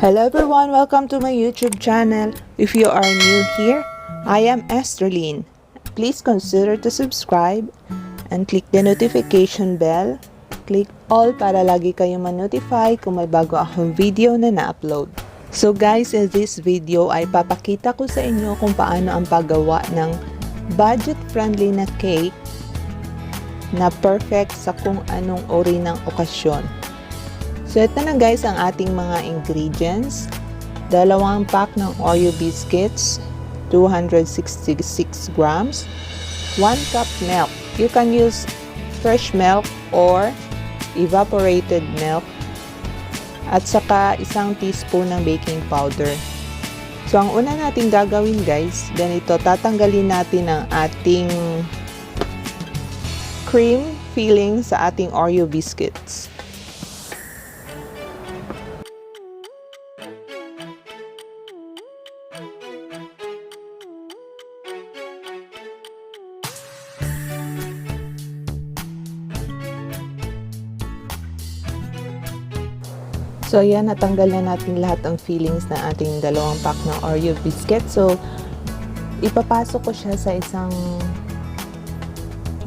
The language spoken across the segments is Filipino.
Hello everyone, welcome to my YouTube channel. If you are new here, I am Esterline. Please consider to subscribe and click the notification bell. Click all para lagi kayong ma-notify kung may bago akong video na na-upload. So guys, in this video ay papakita ko sa inyo kung paano ang paggawa ng budget-friendly na cake na perfect sa kung anong uri ng okasyon. So ito na guys ang ating mga ingredients. 2 pack ng Oreo biscuits, 266 grams, 1 cup milk. You can use fresh milk or evaporated milk. At saka 1 teaspoon ng baking powder. So ang una natin gagawin guys, ganito, tatanggalin natin ang ating cream filling sa ating Oreo biscuits. So ayan, natanggal na natin lahat ng fillings ng ating 2 pack ng Oreo biscuit. So ipapasok ko siya sa isang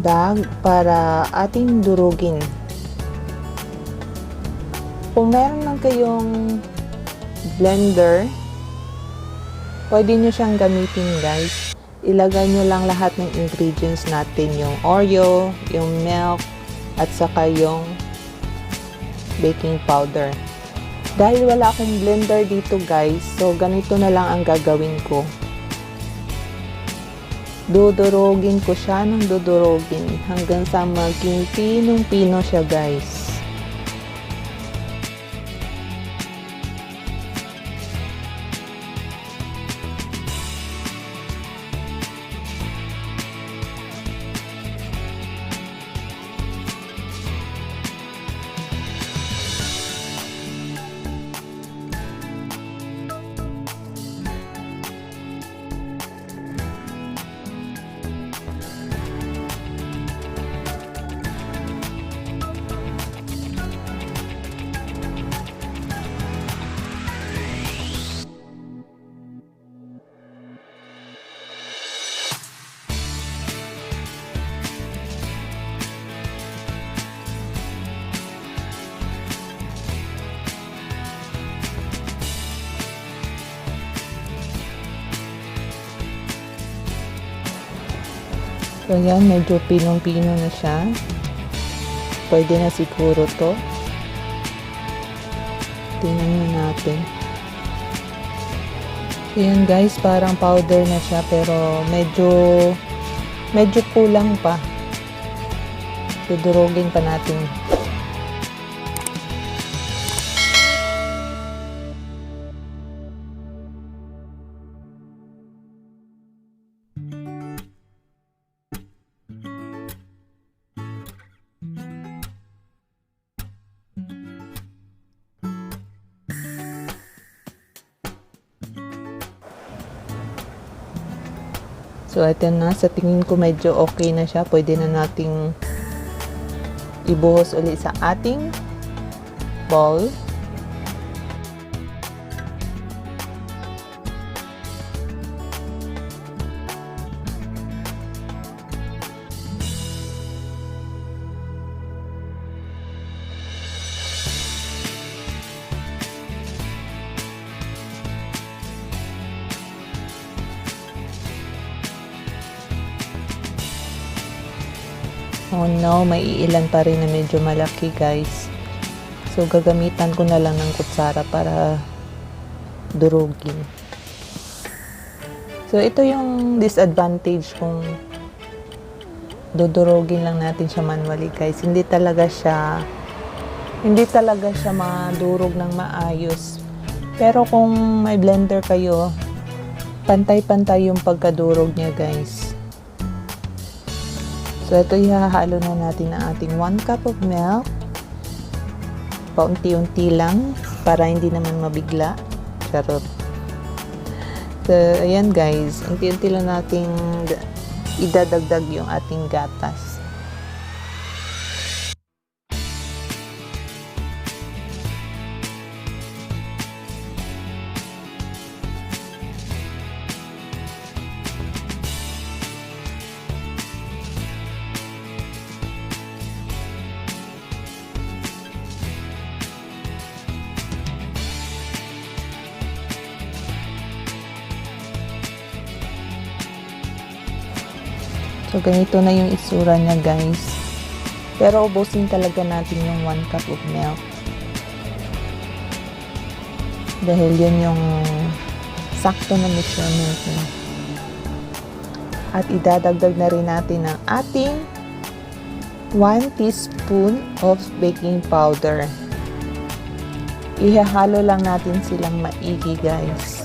bag para ating durugin. Kung meron lang kayong blender, pwede nyo siyang gamitin guys. Ilagay nyo lang lahat ng ingredients natin, yung Oreo, yung milk, at saka yung baking powder. Dahil wala akong blender dito guys, so ganito na lang ang gagawin ko. Dudurugin ko siya ng dudurugin hanggang sa maging pinong-pino siya guys. So yan, medyo pinong-pino na siya. Pwede na siguro to. Tingnan nyo natin. So yan guys, parang powder na siya pero medyo kulang pa. Dudurugin pa natin. So, ito na. Sa tingin ko medyo okay na siya. Pwede na nating ibuhos ulit sa ating bowl. Oh no, may iilan pa rin na medyo malaki guys. So gagamitan ko na lang ng kutsara para durugin. So ito yung disadvantage kung dudurugin lang natin siya manually guys. Hindi talaga siya madurog ng maayos. Pero kung may blender kayo, pantay-pantay yung pagkadurog niya guys. So, ito ihahalo na natin ang ating 1 cup of milk. Paunti-unti lang para hindi naman mabigla. Charot. So, ayan guys. Unti-unti lang nating idadagdag yung ating gatas. So, ganito na yung itsura niya, guys. Pero, ubusin talaga natin yung 1 cup of milk. Dahil yun yung sakto na measurement niya. At idadagdag na rin natin ang ating 1 teaspoon of baking powder. Ihahalo lang natin silang maigi, guys.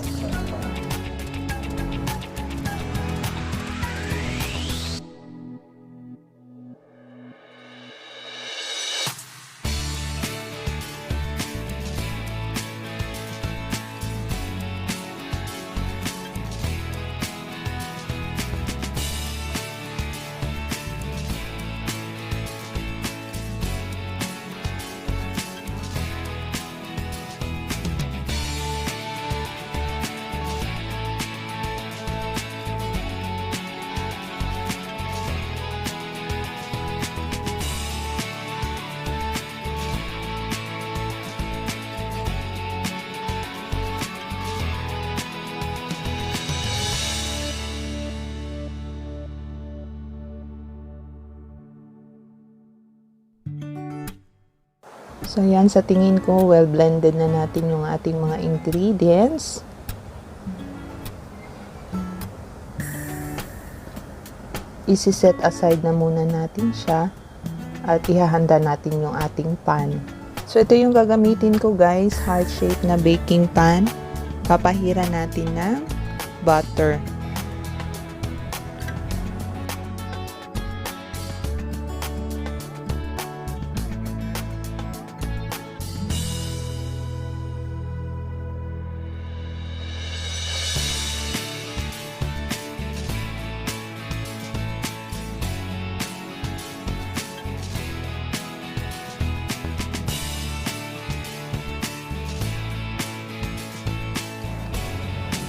So, yan, sa tingin ko, well blended na natin yung ating mga ingredients. Isi-set aside na muna natin siya at ihahanda natin yung ating pan. So, ito yung gagamitin ko, guys, heart shape na baking pan. Papahiran natin ng butter.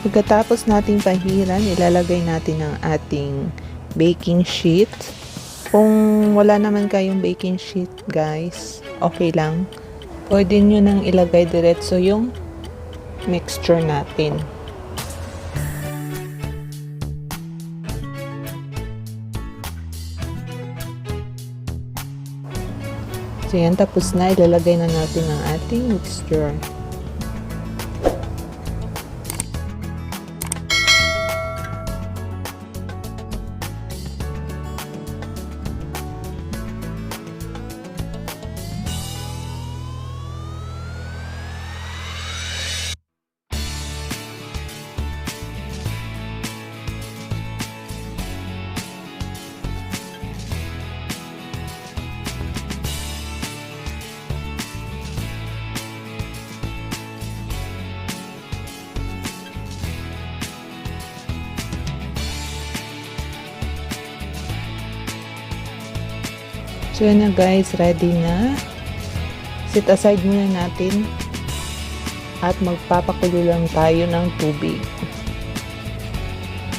Pagkatapos nating pahiran, ilalagay natin ang ating baking sheet. Kung wala naman kayong baking sheet, guys, okay lang. Pwede nyo nang ilagay diretso yung mixture natin. So yan, tapos na. Ilalagay na natin ang ating mixture. So yan na, guys, ready na. Set aside muna natin at magpapakulo lang tayo ng tubig.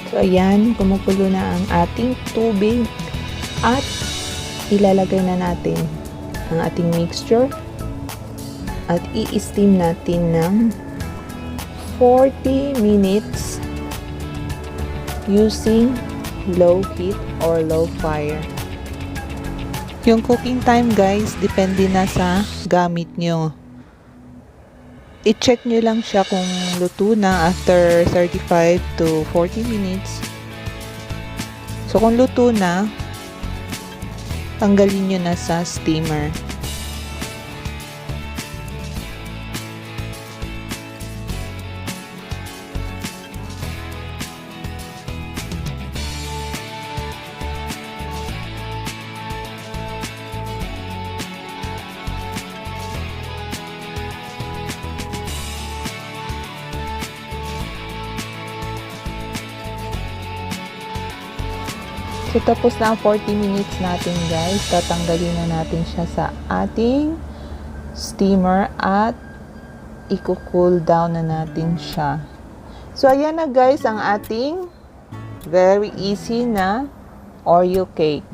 So ayan, kumukulo na ang ating tubig at ilalagay na natin ang ating mixture at i-steam natin ng 40 minutes using low heat or low fire. Yung cooking time, guys, depende na sa gamit nyo. I-check nyo lang siya kung luto na after 35 to 40 minutes. So, kung luto na, tanggalin nyo na sa steamer. So, tapos na ang 40 minutes natin, guys. Tatanggalin na natin siya sa ating steamer at i-cool down na natin siya. So, ayan na, guys, ang ating very easy na Oreo cake.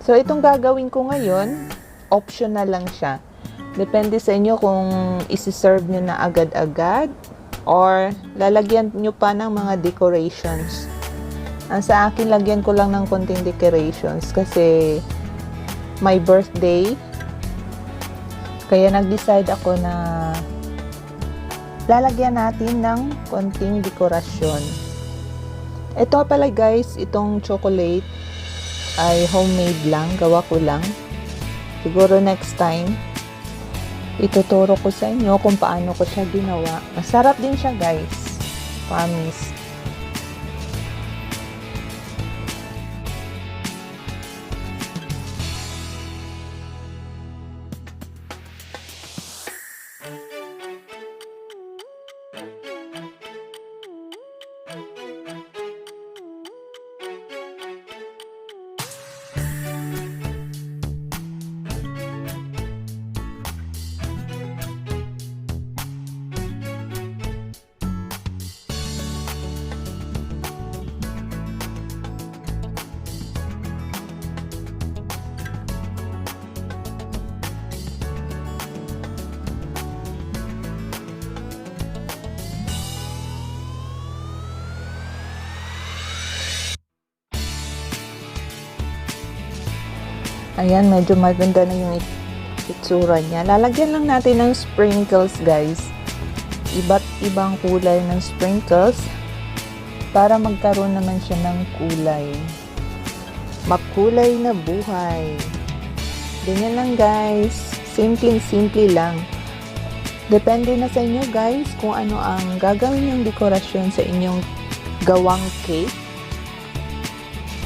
So, itong gagawin ko ngayon, optional lang siya. Depende sa inyo kung isi-serve nyo na agad-agad or lalagyan nyo pa ng mga decorations. Sa akin, lagyan ko lang ng konting decorations kasi my birthday. Kaya nag-decide ako na lalagyan natin ng konting dekorasyon. Ito pala guys, itong chocolate ay homemade lang, gawa ko lang. Siguro next time, ituturo ko sa inyo kung paano ko siya ginawa. Masarap din siya guys, promise. Ayan, medyo maganda na yung itsura niya. Lalagyan lang natin ng sprinkles, guys. Iba't ibang kulay ng sprinkles para magkaroon naman siya ng kulay. Makulay na buhay. Ganyan lang, guys. Simple lang. Depende na sa inyo, guys, kung ano ang gagawin yung dekorasyon sa inyong gawang cake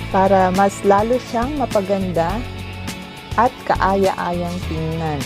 para mas lalo siyang mapaganda at kaaya-ayang tingnan.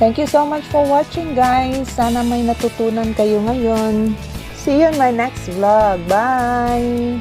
Thank you so much for watching, guys. Sana may natutunan kayo ngayon. See you in my next vlog. Bye!